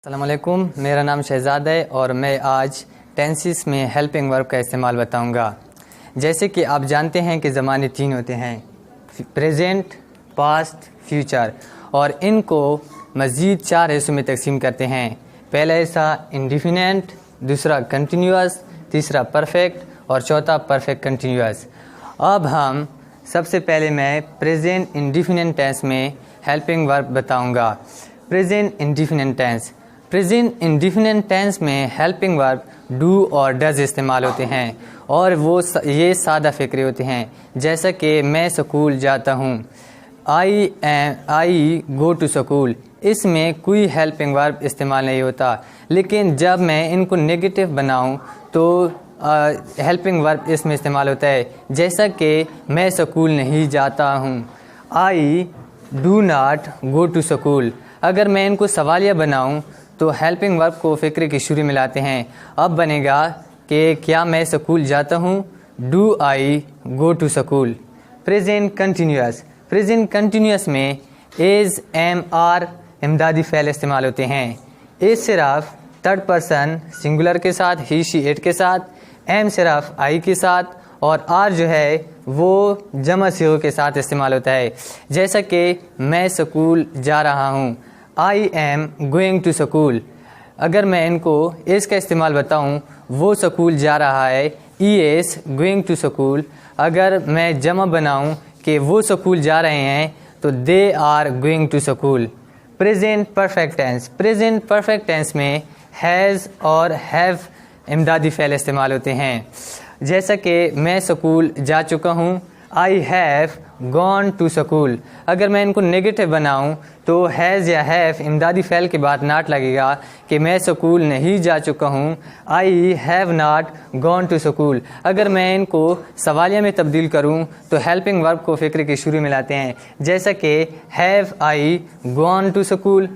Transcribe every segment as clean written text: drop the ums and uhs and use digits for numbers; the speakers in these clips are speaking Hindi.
अस्सलाम वालेकुम, मेरा नाम शहजाद है और मैं आज टेंसेस में हेल्पिंग वर्ब का इस्तेमाल बताऊंगा। जैसे कि आप जानते हैं कि ज़माने तीन होते हैं, प्रेजेंट, पास्ट, फ्यूचर, और इनको मज़ीद चार हिस्सों में तकसीम करते हैं। पहला हिस्सा इंडिफिनेंट, दूसरा कंटिन्यूअस, तीसरा परफेक्ट और चौथा परफेक्ट कंटिन्यूअस। अब हम सबसे पहले मैं प्रेजेंट इंडिफिनेंट टेंस में हेल्पिंग वर्ब बताऊंगा। प्रेजेंट इंडिफिनेंट टेंस, प्रेजेंट इंडिफिनेंट टेंस में हेल्पिंग वर्ब डू और डज इस्तेमाल होते हैं और ये सादा फ़िक्रे होते हैं। जैसा कि मैं स्कूल जाता हूँ, आई गो टू स्कूल, इसमें कोई हेल्पिंग वर्ब इस्तेमाल नहीं होता। लेकिन जब मैं इनको नेगेटिव बनाऊँ तो हेल्पिंग वर्ब इसमें इस्तेमाल होता है। जैसा कि मैं स्कूल नहीं जाता हूँ, I do not go to school. अगर मैं इनको सवालिया बनाऊँ तो हेल्पिंग वर्ब को फ़िक्रे की शुरू में लाते हैं। अब बनेगा कि क्या मैं स्कूल जाता हूँ, do I go to school. Present continuous, present continuous में इज़, एम, आर इमदादी फ़ेल इस्तेमाल होते हैं। इज़ सिर्फ थर्ड पर्सन सिंगुलर के साथ, ही, शी, इट के साथ, एम सिर्फ आई के साथ, और आर जो है वो जमा सियो के साथ इस्तेमाल होता है। जैसा कि मैं स्कूल जा रहा हूँ, I am going to school. अगर मैं इनको इस का इस्तेमाल बताऊँ, वो स्कूल जा रहा है, he is going to school. अगर मैं जमा बनाऊँ कि वो स्कूल जा रहे हैं, तो they are going to school. Present perfect tense, present perfect tense में हैज़ और हैव इमदादी फ़ेल इस्तेमाल होते हैं। जैसा कि मैं स्कूल जा चुका हूँ, I have gone to school. अगर मैं इनको नेगेटिव बनाऊँ तो हैज़ या हैव इमदादी फ़ेल के बाद नॉट लगेगा कि मैं स्कूल नहीं जा चुका हूँ, I have not gone to school. अगर मैं इनको सवालिया में तब्दील करूँ तो हेल्पिंग वर्ब को फ़िक्र के शुरू में लाते हैं। जैसा कि have I gone to school.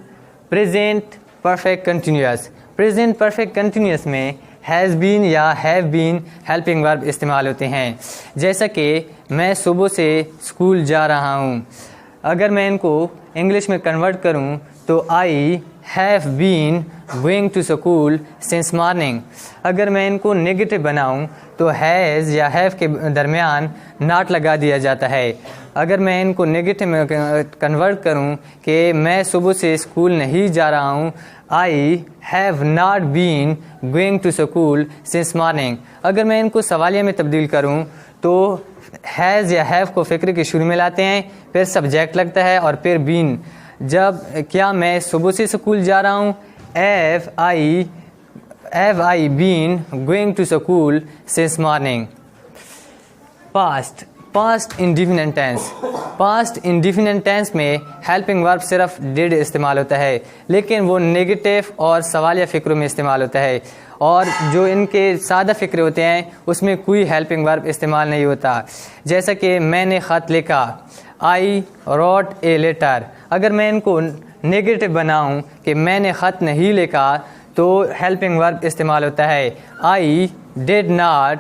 Present perfect continuous, present perfect continuous में हैज़ बीन या हैव बीन हेल्पिंग वर्ब इस्तेमाल होते हैं। जैसा कि मैं सुबह से स्कूल जा रहा हूँ, अगर मैं इनको इंग्लिश में कन्वर्ट करूँ तो I have been going to school since morning. अगर मैं इनको नेगेटिव बनाऊँ तो हैज़ या हैव के दरमियान नॉट लगा दिया जाता है। अगर मैं इनको नेगेटिव में कन्वर्ट करूँ कि मैं सुबह से स्कूल नहीं जा रहा हूँ, I have not been going to school since morning. अगर मैं इनको सवालिया में तब्दील करूँ तो हैज़ या हैव को फ़िक्र के शुरू में लाते हैं, फिर सब्जेक्ट लगता है और फिर बीन। जब क्या मैं सुबह से स्कूल जा रहा हूँ, have I been going to school since morning. Past, past indefinite tense, past indefinite tense में हेल्पिंग वर्ब सिर्फ डिड इस्तेमाल होता है, लेकिन वो नेगेटिव और सवालिया फ़िक्रों में इस्तेमाल होता है, और जो इनके सादा फ़िक्रे होते हैं उसमें कोई हेल्पिंग वर्ब इस्तेमाल नहीं होता। जैसा कि मैंने ख़त लिखा, आई रोट ए लेटर। अगर मैं इनको नेगेटिव बनाऊं कि मैंने ख़त नहीं लिखा तो हेल्पिंग वर्ब इस्तेमाल होता है, I did not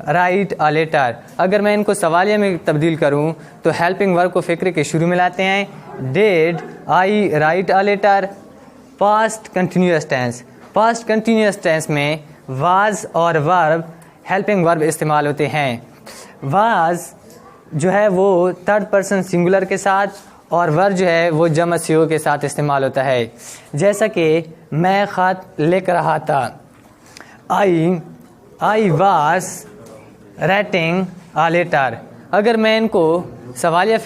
write a letter. अगर मैं इनको सवालिया में तब्दील करूं तो हेल्पिंग वर्ब को फ़िक्र के शुरू में लाते हैं, did I write a letter. Past continuous tense, past continuous tense में वाज और वर्ब हेल्पिंग वर्ब इस्तेमाल होते हैं। वाज जो है वो थर्ड पर्सन सिंगुलर के साथ, और वर्ब जो है वो जमा सियो के साथ इस्तेमाल होता है। जैसा कि मैं ख़त लिख रहा था, I was writing a letter. अगर मैं इनको सवालिया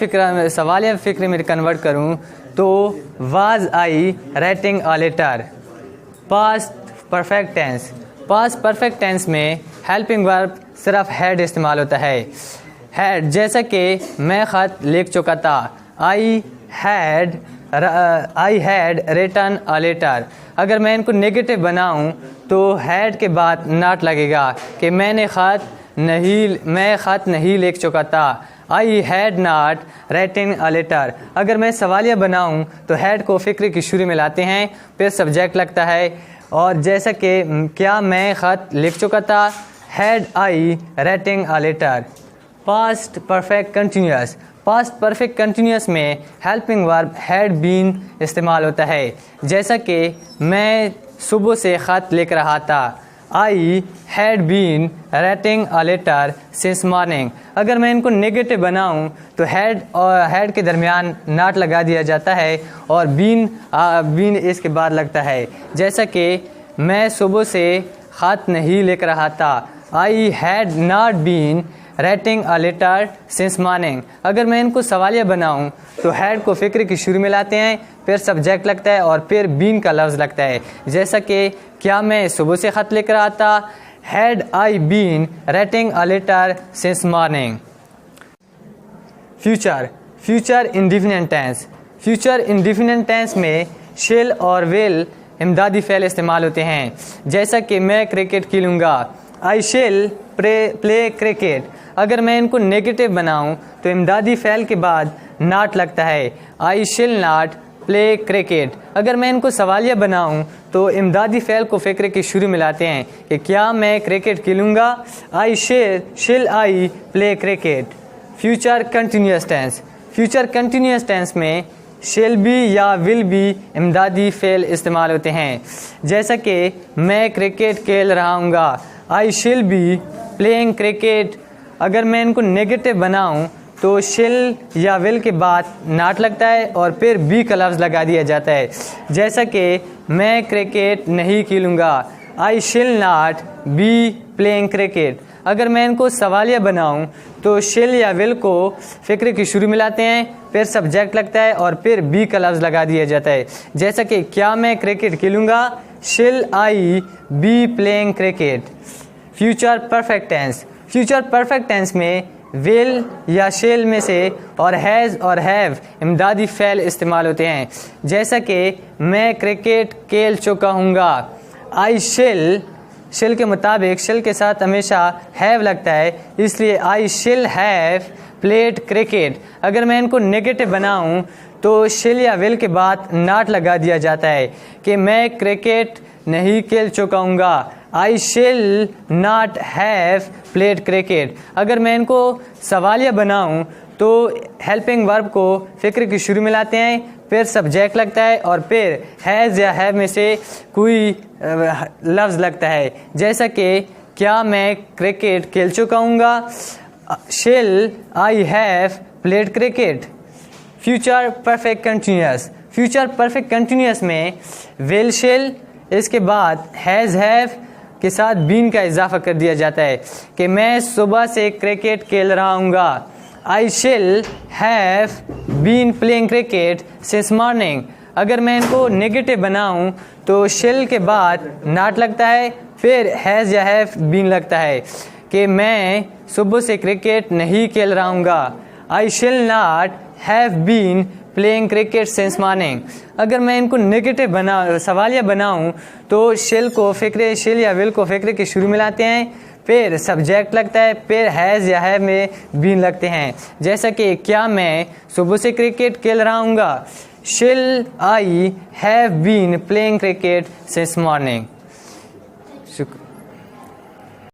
फ़िक्र में कन्वर्ट करूँ तो was I writing a letter. Past perfect tense, past perfect tense में हेल्पिंग वर्ब सिर्फ हैड इस्तेमाल होता है, हैड। जैसा कि मैं ख़त लिख चुका था, I had written a letter. अगर मैं इनको नेगेटिव बनाऊँ तो हैड के बाद नॉट लगेगा कि मैं ख़त नहीं लिख चुका था, I had not writing a letter. अगर मैं सवालिया बनाऊँ तो हैड को फ़िक्र की शुरू में लाते हैं, फिर सब्जेक्ट लगता है, और जैसा कि क्या मैं ख़त लिख चुका था, had I writing a letter. Past perfect continuous, past perfect continuous में हेल्पिंग वर्ब हैड बीन इस्तेमाल होता है। जैसा कि मैं सुबह से ख़त लिख रहा था, I had been writing a letter since morning. अगर मैं इनको नेगेटिव बनाऊं तो हैड और हैड के दरमियान नॉट लगा दिया जाता है और बीन इसके बाद लगता है। जैसा कि मैं सुबह से ख़त नहीं लिख रहा था, I had not been writing a letter since morning. अगर मैं इनको सवालिया बनाऊं तो हैड को फिक्र की शुरू में लाते हैं, फिर सब्जेक्ट लगता है और फिर बीन का लफ्ज़ लगता है। जैसा कि क्या मैं सुबह से ख़त लिख रहा था, had I been writing a letter since morning. Future indefinite tense. Future indefinite tense में शिल और विल इमदादी फ़ेल इस्तेमाल होते हैं। जैसा कि मैं क्रिकेट खेलूँगा, आई शिल प्ले क्रिकेट। अगर मैं इनको नेगेटिव बनाऊं तो इमदादी फ़ेल के बाद नॉट लगता है, आई शिल नॉट प्ले क्रिकेट। अगर मैं इनको सवालिया बनाऊं तो इमदादी फ़ेल को फ़िक्र के शुरू में लाते हैं कि क्या मैं क्रिकेट खेलूँगा, I shall I play cricket. Future continuous tense. Future continuous tense में शिल बी या विल बी इमदादी फ़ेल इस्तेमाल होते हैं। जैसा कि मैं क्रिकेट खेल रहा हूँगा, आई शिल बी प्लेइंग क्रिकेट। अगर मैं इनको नेगेटिव बनाऊं तो शिल या विल के बाद नॉट लगता है और फिर बी का लफ्ज़ लगा दिया जाता है। जैसा कि मैं क्रिकेट नहीं खेलूँगा, I shall not be playing cricket. अगर मैं इनको सवालिया बनाऊं तो शिल या विल को फ़िक्र की शुरू में लाते हैं, फिर सब्जेक्ट लगता है और फिर बी का लफ्ज़ लगा दिया जाता है। जैसा कि क्या मैं क्रिकेट खेलूँगा, shall I be playing cricket. Future perfect tense. Future perfect tense में विल या शिल में से और हैज़ और हैव इमदादी फ़ेल इस्तेमाल होते हैं। जैसा कि मैं क्रिकेट खेल चुका हूँगा, आई शिल के मुताबिक शिल के साथ हमेशा हैव लगता है, इसलिए आई शिल हैव प्लेड क्रिकेट। अगर मैं इनको नेगेटिव बनाऊं तो शिल या विल के बाद नॉट लगा दिया जाता है कि मैं क्रिकेट नहीं खेल चुका हूँगा, I shall not have played cricket. अगर मैं इनको सवालिया बनाऊं तो हेल्पिंग वर्ब को फ़िक्र की शुरू में लाते हैं, फिर सब्जेक्ट लगता है और फिर हैज़ या हैव में से कोई लफ्ज़ लगता है। जैसा कि क्या मैं क्रिकेट खेल चुका हूँगा, shall I have played cricket. Future perfect continuous. Future perfect continuous में विल शिल, इसके बाद हैज़ हैव के साथ बीन का इजाफा कर दिया जाता है कि मैं सुबह से क्रिकेट खेल रहा हूँगा, I shall have been playing cricket since morning. अगर मैं इनको नेगेटिव बनाऊं तो शिल के बाद नॉट लगता है, फिर हैज़ या हैव बीन लगता है कि मैं सुबह से क्रिकेट नहीं खेल रहा हूँगा, I shall not have been playing cricket since morning. अगर मैं इनको नेगेटिव सवालिया बनाऊं तो शिल या विल को फ़िक्र के शुरू में लाते हैं, फिर सब्जेक्ट लगता है, फिर हैज़ या हैव में बीन लगते हैं। जैसा कि क्या मैं सुबह से क्रिकेट खेल रहा हूँगा, shall I have been playing cricket since morning.